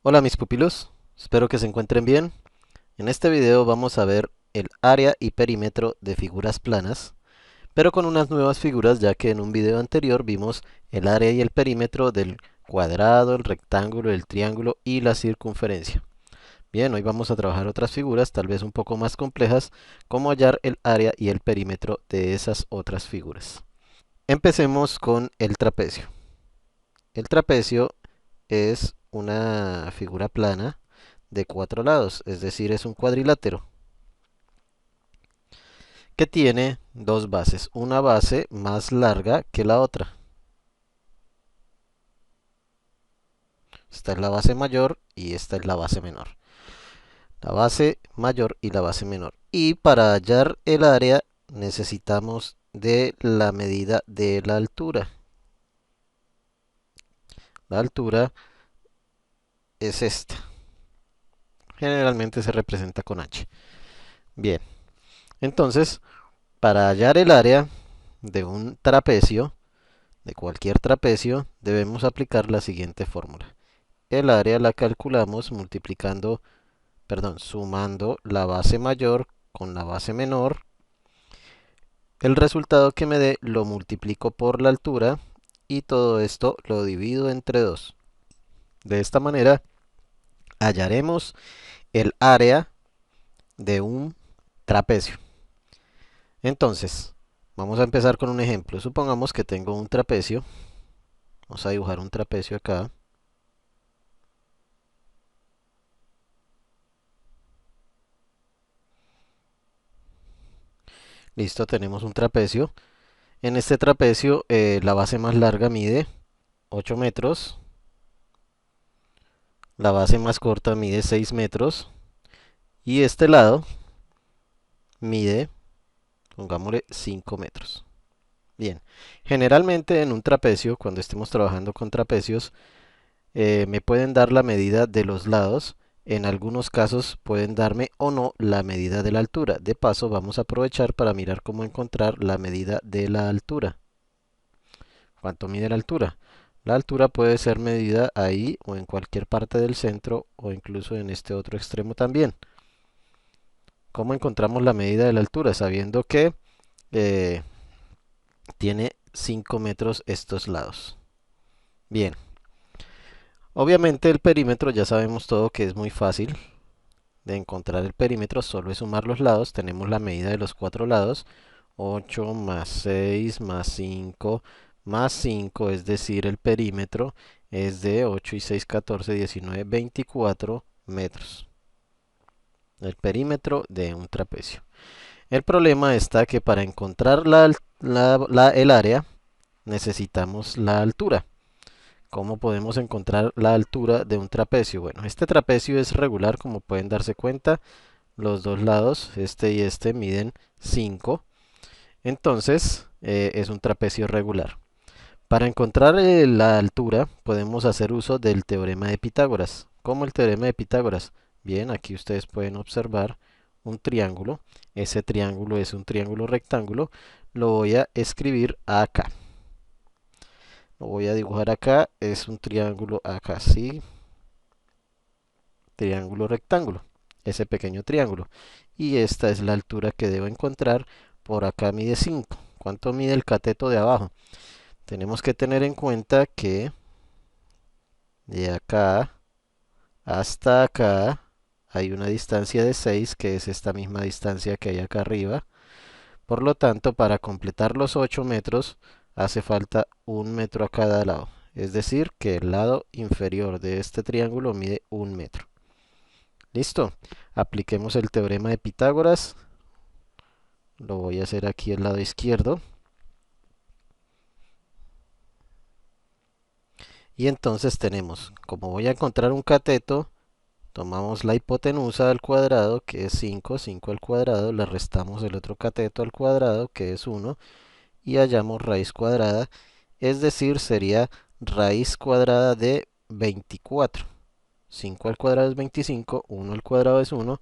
Hola mis pupilos, espero que se encuentren bien. En este video vamos a ver el área y perímetro de figuras planas, pero con unas nuevas figuras ya que en un video anterior vimos el área y el perímetro del cuadrado, el rectángulo, el triángulo y la circunferencia. Bien, hoy vamos a trabajar otras figuras tal vez un poco más complejas, como hallar el área y el perímetro de esas otras figuras. Empecemos con el trapecio. El trapecio es una figura plana de cuatro lados, es decir, es un cuadrilátero que tiene dos bases, una base más larga que la otra. Esta es la base mayor y esta es la base menor. La base mayor y la base menor. Y para hallar el área necesitamos de la medida de la altura. La altura es esta. Generalmente se representa con h. Bien, entonces para hallar el área de un trapecio, de cualquier trapecio, debemos aplicar la siguiente fórmula. El área la calculamos sumando la base mayor con la base menor. El resultado que me dé lo multiplico por la altura y todo esto lo divido entre 2. De esta manera hallaremos el área de un trapecio. Entonces, vamos a empezar con un ejemplo. Supongamos que tengo un trapecio. Vamos a dibujar un trapecio acá. Listo, tenemos un trapecio. En este trapecio la base más larga mide 8 metros, la base más corta mide 6 metros y este lado mide, pongámosle, 5 metros. Bien, generalmente en un trapecio, cuando estemos trabajando con trapecios, me pueden dar la medida de los lados. En algunos casos pueden darme o no la medida de la altura. De paso, vamos a aprovechar para mirar cómo encontrar la medida de la altura. ¿Cuánto mide la altura? La altura puede ser medida ahí o en cualquier parte del centro o incluso en este otro extremo también. ¿Cómo encontramos la medida de la altura? Sabiendo que eh, tiene 5 metros estos lados. Bien, obviamente el perímetro ya sabemos todo que es muy fácil de encontrar el perímetro, solo es sumar los lados, tenemos la medida de los cuatro lados, 8 más 6 más 5 más 5, es decir, el perímetro es de 8 y 6, 14, 19, 24 metros. El perímetro de un trapecio. El problema está que para encontrar el área necesitamos la altura. ¿Cómo podemos encontrar la altura de un trapecio? Bueno, este trapecio es regular, como pueden darse cuenta. Los dos lados, este y este, miden 5. Entonces, es un trapecio regular. Para encontrar la altura, podemos hacer uso del teorema de Pitágoras. ¿Cómo el teorema de Pitágoras? Bien, aquí ustedes pueden observar un triángulo. Ese triángulo es un triángulo rectángulo. Lo voy a escribir acá. Lo voy a dibujar acá. Es un triángulo acá, ¿sí? Triángulo rectángulo. Ese pequeño triángulo. Y esta es la altura que debo encontrar. Por acá mide 5. ¿Cuánto mide el cateto de abajo? Tenemos que tener en cuenta que de acá hasta acá hay una distancia de 6, que es esta misma distancia que hay acá arriba. Por lo tanto, para completar los 8 metros, hace falta un metro a cada lado. Es decir, que el lado inferior de este triángulo mide un metro. ¿Listo? Apliquemos el teorema de Pitágoras. Lo voy a hacer aquí al lado izquierdo. Y entonces tenemos, como voy a encontrar un cateto, tomamos la hipotenusa al cuadrado, que es 5, 5 al cuadrado, le restamos el otro cateto al cuadrado, que es 1, y hallamos raíz cuadrada, es decir, sería raíz cuadrada de 24. 5 al cuadrado es 25, 1 al cuadrado es 1,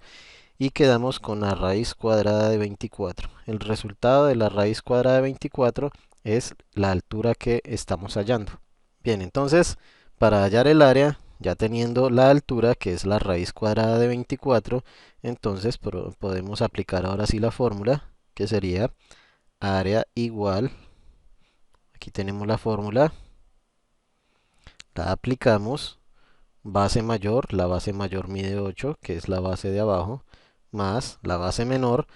y quedamos con la raíz cuadrada de 24. El resultado de la raíz cuadrada de 24 es la altura que estamos hallando. Bien, entonces, para hallar el área, ya teniendo la altura, que es la raíz cuadrada de 24, entonces podemos aplicar ahora sí la fórmula, que sería área igual, aquí tenemos la fórmula, la aplicamos, la base mayor mide 8, que es la base de abajo, más la base menor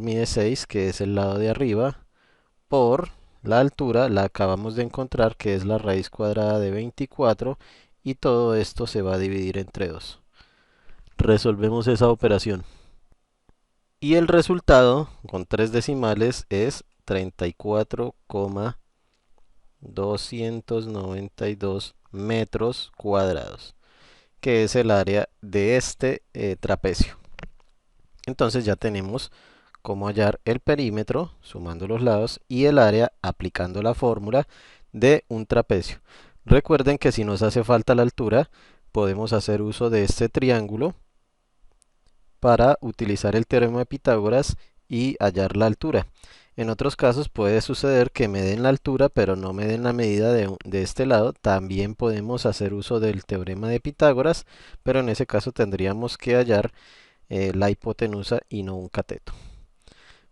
mide 6, que es el lado de arriba, por la altura, la acabamos de encontrar, que es la raíz cuadrada de 24, y todo esto se va a dividir entre 2. Resolvemos esa operación. Y el resultado, con 3 decimales, es 34,292 metros cuadrados, que es el área de este trapecio. Entonces ya tenemos cómo hallar el perímetro sumando los lados y el área aplicando la fórmula de un trapecio. Recuerden que si nos hace falta la altura, podemos hacer uso de este triángulo para utilizar el teorema de Pitágoras y hallar la altura. En otros casos puede suceder que me den la altura pero no me den la medida de este lado. También podemos hacer uso del teorema de Pitágoras, pero en ese caso tendríamos que hallar la hipotenusa y no un cateto.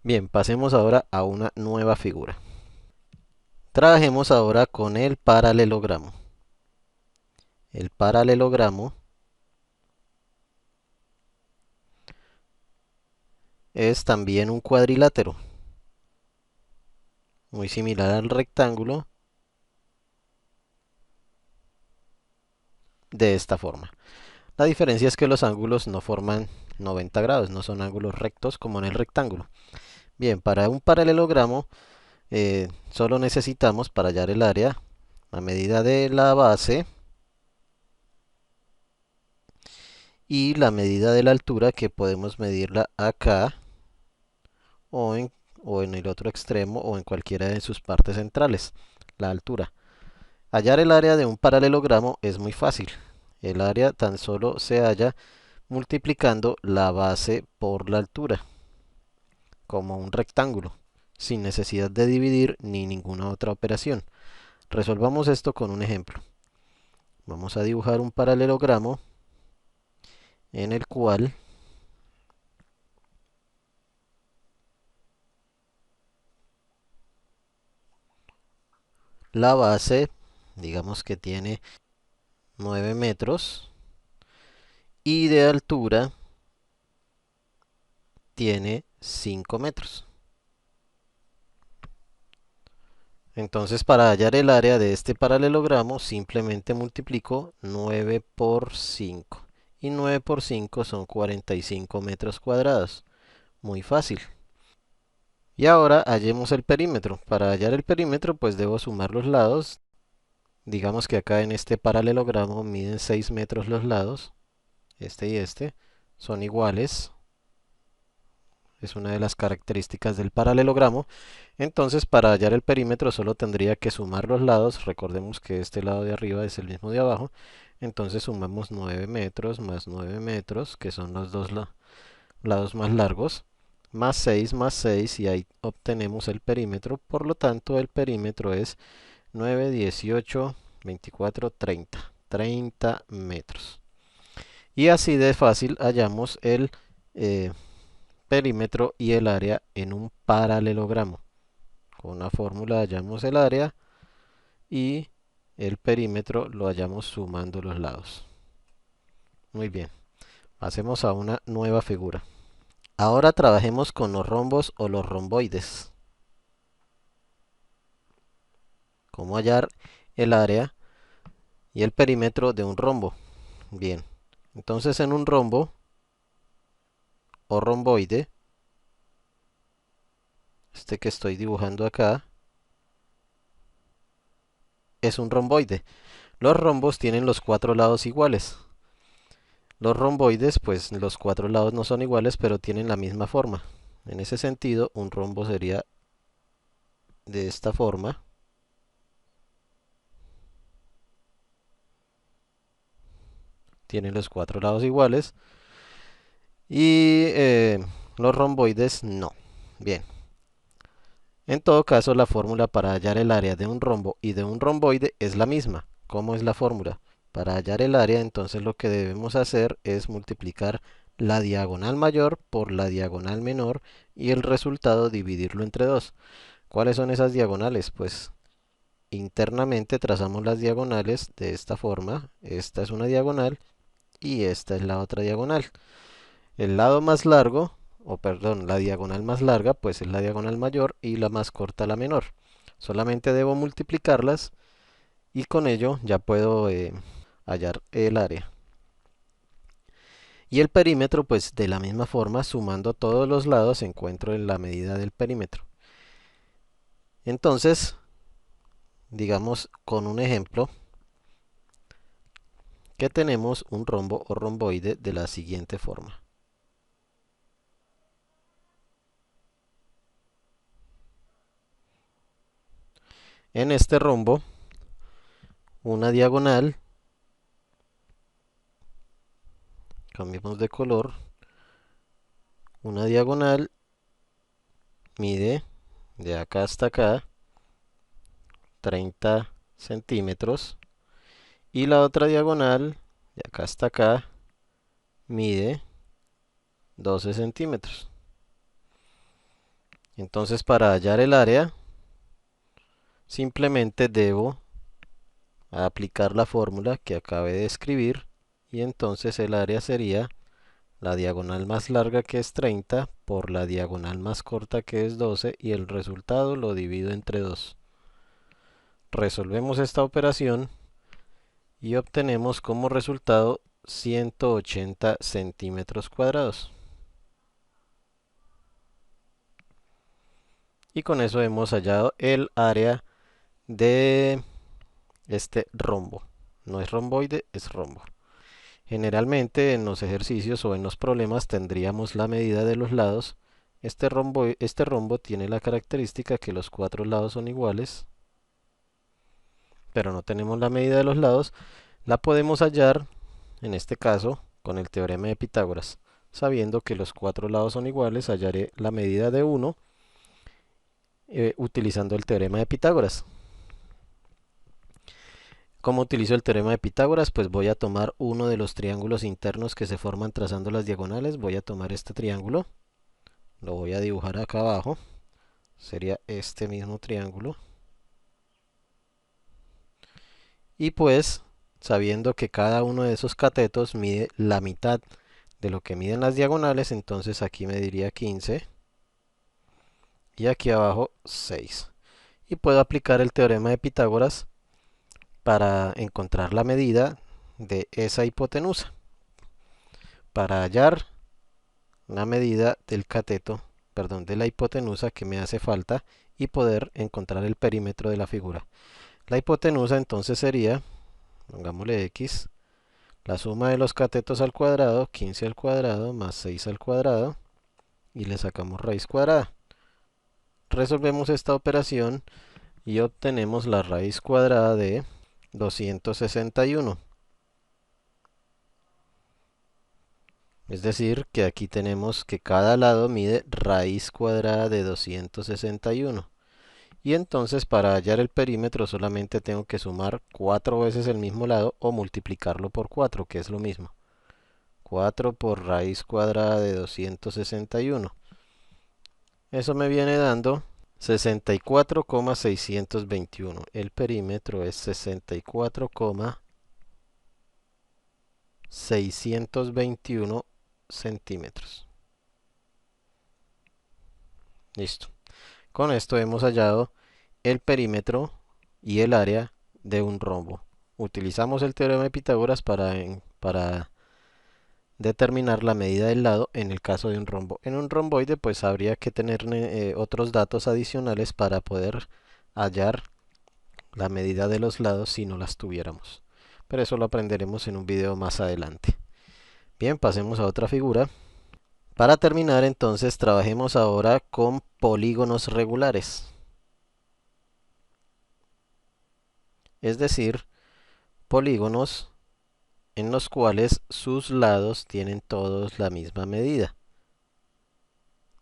Bien, pasemos ahora a una nueva figura. Trabajemos ahora con el paralelogramo. El paralelogramo es también un cuadrilátero, muy similar al rectángulo, de esta forma. La diferencia es que los ángulos no forman 90 grados, no son ángulos rectos como en el rectángulo. Bien, para un paralelogramo solo necesitamos, para hallar el área, la medida de la base y la medida de la altura, que podemos medirla acá o en el otro extremo o en cualquiera de sus partes centrales, la altura. Hallar el área de un paralelogramo es muy fácil. El área tan solo se halla multiplicando la base por la altura, como un rectángulo, sin necesidad de dividir ni ninguna otra operación. Resolvamos esto con un ejemplo. Vamos a dibujar un paralelogramo en el cual la base, digamos que tiene 9 metros, y de altura tiene 5 metros. Entonces, para hallar el área de este paralelogramo, simplemente multiplico 9 por 5. Y 9 por 5 son 45 metros cuadrados. Muy fácil. Y ahora hallemos el perímetro. Para hallar el perímetro, pues debo sumar los lados. Digamos que acá en este paralelogramo miden 6 metros los lados. Este y este son iguales. Es una de las características del paralelogramo. Entonces, para hallar el perímetro solo tendría que sumar los lados. Recordemos que este lado de arriba es el mismo de abajo. Entonces sumamos 9 metros más 9 metros, que son los dos lados más largos, más 6 y ahí obtenemos el perímetro. Por lo tanto, el perímetro es 9, 18, 24, 30. 30 metros. Y así de fácil hallamos el perímetro y el área en un paralelogramo. Con una fórmula hallamos el área y el perímetro lo hallamos sumando los lados. Muy bien, pasemos a una nueva figura. Ahora trabajemos con los rombos o los romboides. ¿Cómo hallar el área y el perímetro de un rombo? Bien, entonces en un rombo o romboide, este que estoy dibujando acá, es un romboide. Los rombos tienen los 4 lados iguales. Los romboides, pues los 4 lados no son iguales, pero tienen la misma forma. En ese sentido, un rombo sería de esta forma. Tienen los 4 lados iguales. Y los romboides no. Bien. En todo caso, la fórmula para hallar el área de un rombo y de un romboide es la misma. ¿Cómo es la fórmula? Para hallar el área, entonces lo que debemos hacer es multiplicar la diagonal mayor por la diagonal menor y el resultado dividirlo entre 2. ¿Cuáles son esas diagonales? Pues internamente trazamos las diagonales de esta forma. Esta es una diagonal y esta es la otra diagonal. El lado más largo, o perdón, la diagonal más larga, pues es la diagonal mayor y la más corta la menor. Solamente debo multiplicarlas y con ello ya puedo hallar el área. Y el perímetro, pues de la misma forma, sumando todos los lados, encuentro la medida del perímetro. Entonces, digamos con un ejemplo, que tenemos un rombo o romboide de la siguiente forma. En este rombo, una diagonal, cambiemos de color, una diagonal mide de acá hasta acá 30 centímetros y la otra diagonal de acá hasta acá mide 12 centímetros. Entonces para hallar el área simplemente debo aplicar la fórmula que acabé de escribir y entonces el área sería la diagonal más larga, que es 30, por la diagonal más corta, que es 12, y el resultado lo divido entre 2. Resolvemos esta operación y obtenemos como resultado 180 centímetros cuadrados. Y con eso hemos hallado el área de este rombo. No es romboide, es rombo. Generalmente en los ejercicios o en los problemas tendríamos la medida de los lados. Este rombo tiene la característica que los cuatro lados son iguales, pero no tenemos la medida de los lados. La podemos hallar, en este caso, con el teorema de Pitágoras. Sabiendo que los cuatro lados son iguales, hallaré la medida de uno utilizando el teorema de Pitágoras. ¿Cómo utilizo el teorema de Pitágoras? Pues voy a tomar uno de los triángulos internos que se forman trazando las diagonales. Voy a tomar este triángulo, lo voy a dibujar acá abajo. Sería este mismo triángulo. Y pues, sabiendo que cada uno de esos catetos mide la mitad de lo que miden las diagonales, entonces aquí mediría 15 y aquí abajo 6. Y puedo aplicar el teorema de Pitágoras para encontrar la medida de esa hipotenusa. Para hallar la medida del cateto, perdón, de la hipotenusa que me hace falta y poder encontrar el perímetro de la figura. La hipotenusa entonces sería, pongámosle x, la suma de los catetos al cuadrado, 15 al cuadrado más 6 al cuadrado, y le sacamos raíz cuadrada. Resolvemos esta operación y obtenemos la raíz cuadrada de 261. Es decir, que aquí tenemos que cada lado mide raíz cuadrada de 261. Y entonces para hallar el perímetro solamente tengo que sumar 4 veces el mismo lado o multiplicarlo por 4, que es lo mismo. 4 por raíz cuadrada de 261. Eso me viene dando 64,621. El perímetro es 64,621 centímetros. Listo. Con esto hemos hallado el perímetro y el área de un rombo. Utilizamos el teorema de Pitágoras para determinar la medida del lado en el caso de un rombo. En un romboide pues habría que tener otros datos adicionales para poder hallar la medida de los lados si no las tuviéramos. Pero eso lo aprenderemos en un video más adelante. Bien, pasemos a otra figura. Para terminar entonces trabajemos ahora con polígonos regulares. Es decir, polígonos en los cuales sus lados tienen todos la misma medida.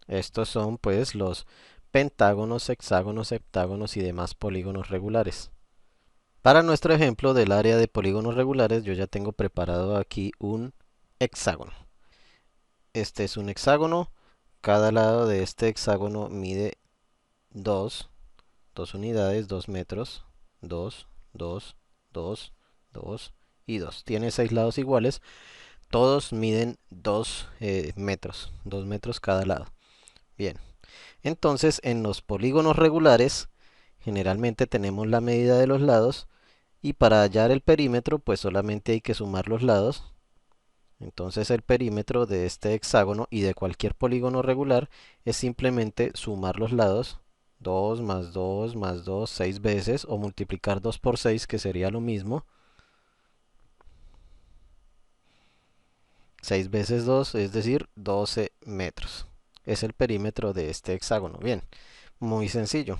Estos son pues los pentágonos, hexágonos, heptágonos y demás polígonos regulares. Para nuestro ejemplo del área de polígonos regulares, yo ya tengo preparado aquí un hexágono. Este es un hexágono. Cada lado de este hexágono mide 2 unidades, 2 metros, 2 2 2 2 y 2. Tiene 6 lados iguales. Todos miden 2 metros, 2 metros cada lado. Bien, entonces en los polígonos regulares generalmente tenemos la medida de los lados y para hallar el perímetro pues solamente hay que sumar los lados. Entonces el perímetro de este hexágono y de cualquier polígono regular es simplemente sumar los lados, 2 más 2 más 2, 6 veces, o multiplicar 2 por 6, que sería lo mismo. 6 veces 2, es decir, 12 metros. Es el perímetro de este hexágono. Bien, muy sencillo.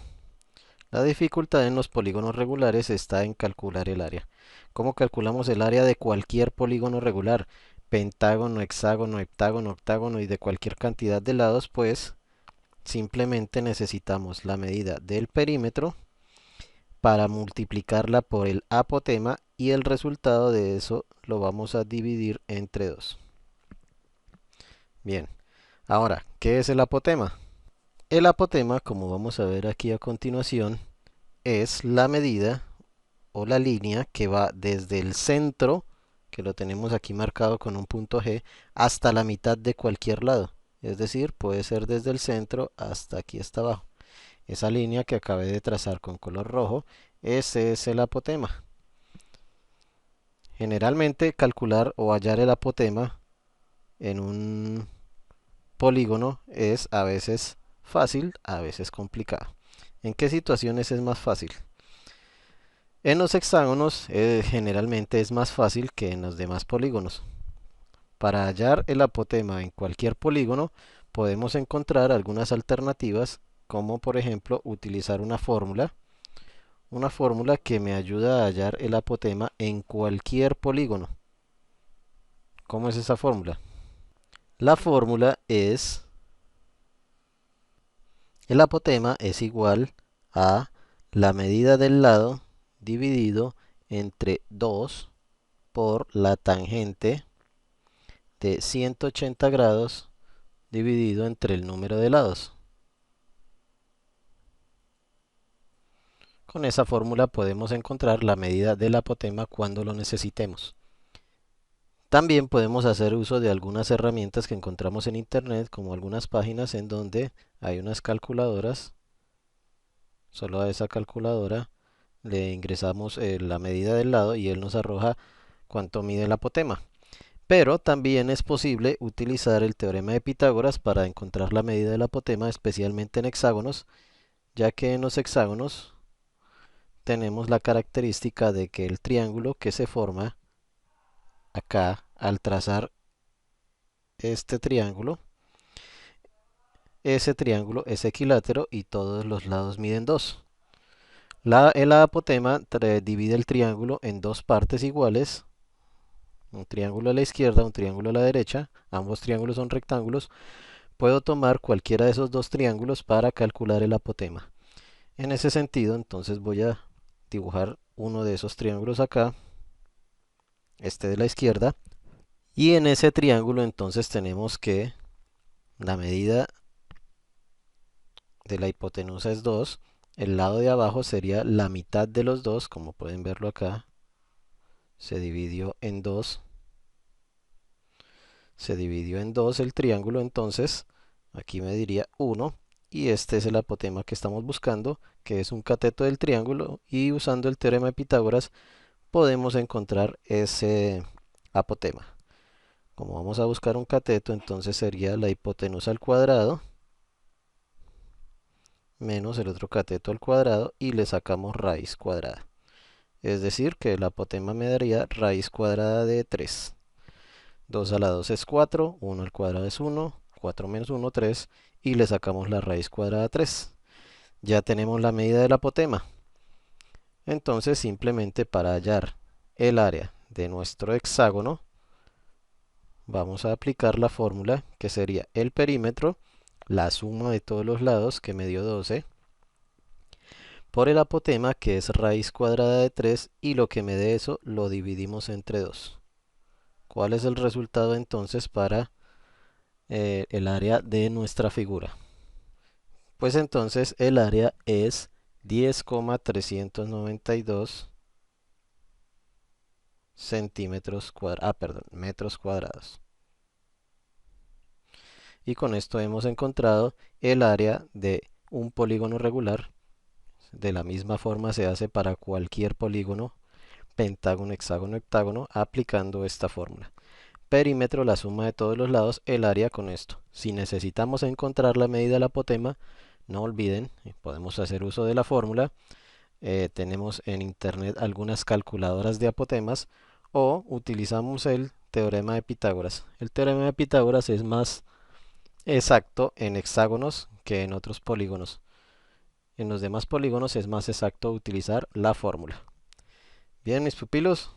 La dificultad en los polígonos regulares está en calcular el área. ¿Cómo calculamos el área de cualquier polígono regular? Pentágono, hexágono, heptágono, octágono y de cualquier cantidad de lados, pues simplemente necesitamos la medida del perímetro para multiplicarla por el apotema y el resultado de eso lo vamos a dividir entre 2. Bien, ahora, ¿qué es el apotema? El apotema, como vamos a ver aquí a continuación, es la medida o la línea que va desde el centro, que lo tenemos aquí marcado con un punto G, hasta la mitad de cualquier lado. Es decir, puede ser desde el centro hasta aquí hasta abajo. Esa línea que acabé de trazar con color rojo, ese es el apotema. Generalmente calcular o hallar el apotema en un polígono es a veces fácil, a veces complicado. ¿En qué situaciones es más fácil? En los hexágonos generalmente es más fácil que en los demás polígonos. Para hallar el apotema en cualquier polígono podemos encontrar algunas alternativas, como por ejemplo utilizar una fórmula que me ayuda a hallar el apotema en cualquier polígono. ¿Cómo es esa fórmula? La fórmula es: el apotema es igual a la medida del lado dividido entre 2 por la tangente de 180 grados dividido entre el número de lados. Con esa fórmula podemos encontrar la medida del apotema cuando lo necesitemos. También podemos hacer uso de algunas herramientas que encontramos en internet, como algunas páginas en donde hay unas calculadoras. Solo a esa calculadora le ingresamos la medida del lado y él nos arroja cuánto mide el apotema. Pero también es posible utilizar el teorema de Pitágoras para encontrar la medida del apotema, especialmente en hexágonos, ya que en los hexágonos tenemos la característica de que el triángulo que se forma acá al trazar este triángulo, ese triángulo es equilátero y todos los lados miden 2. El apotema divide el triángulo en dos partes iguales, un triángulo a la izquierda, un triángulo a la derecha, ambos triángulos son rectángulos. Puedo tomar cualquiera de esos dos triángulos para calcular el apotema. En ese sentido, entonces voy a dibujar uno de esos triángulos acá, este de la izquierda, y en ese triángulo entonces tenemos que la medida de la hipotenusa es 2, el lado de abajo sería la mitad de los dos, como pueden verlo acá, se dividió en 2, el triángulo, entonces aquí me diría 1, y este es el apotema que estamos buscando, que es un cateto del triángulo, y usando el teorema de Pitágoras podemos encontrar ese apotema. Como vamos a buscar un cateto, entonces sería la hipotenusa al cuadrado menos el otro cateto al cuadrado y le sacamos raíz cuadrada. Es decir, que el apotema me daría raíz cuadrada de 3. 2 a la 2 es 4, 1 al cuadrado es 1, 4 menos 1, 3, y le sacamos la raíz cuadrada 3. Ya tenemos la medida del apotema. Entonces, simplemente para hallar el área de nuestro hexágono, vamos a aplicar la fórmula que sería el perímetro, la suma de todos los lados, que me dio 12, por el apotema, que es raíz cuadrada de 3, y lo que me dé eso lo dividimos entre 2. ¿Cuál es el resultado entonces para el área de nuestra figura? Pues entonces el área es 10,392 centímetros cuadrados, perdón, metros cuadrados. Y con esto hemos encontrado el área de un polígono regular. De la misma forma se hace para cualquier polígono, pentágono, hexágono, heptágono, aplicando esta fórmula. Perímetro, la suma de todos los lados, el área con esto. Si necesitamos encontrar la medida del apotema, no olviden, podemos hacer uso de la fórmula. Tenemos en internet algunas calculadoras de apotemas o utilizamos el teorema de Pitágoras. El teorema de Pitágoras es más exacto en hexágonos que en otros polígonos. En los demás polígonos es más exacto utilizar la fórmula. Bien, mis pupilos,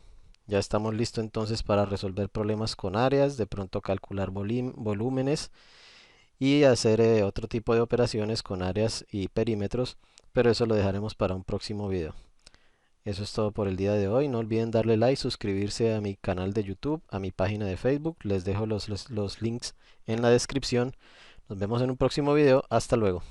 ya estamos listos entonces para resolver problemas con áreas, de pronto calcular volúmenes y hacer otro tipo de operaciones con áreas y perímetros, pero eso lo dejaremos para un próximo video. Eso es todo por el día de hoy. No olviden darle like, suscribirse a mi canal de YouTube, a mi página de Facebook. Les dejo los links en la descripción. Nos vemos en un próximo video. Hasta luego.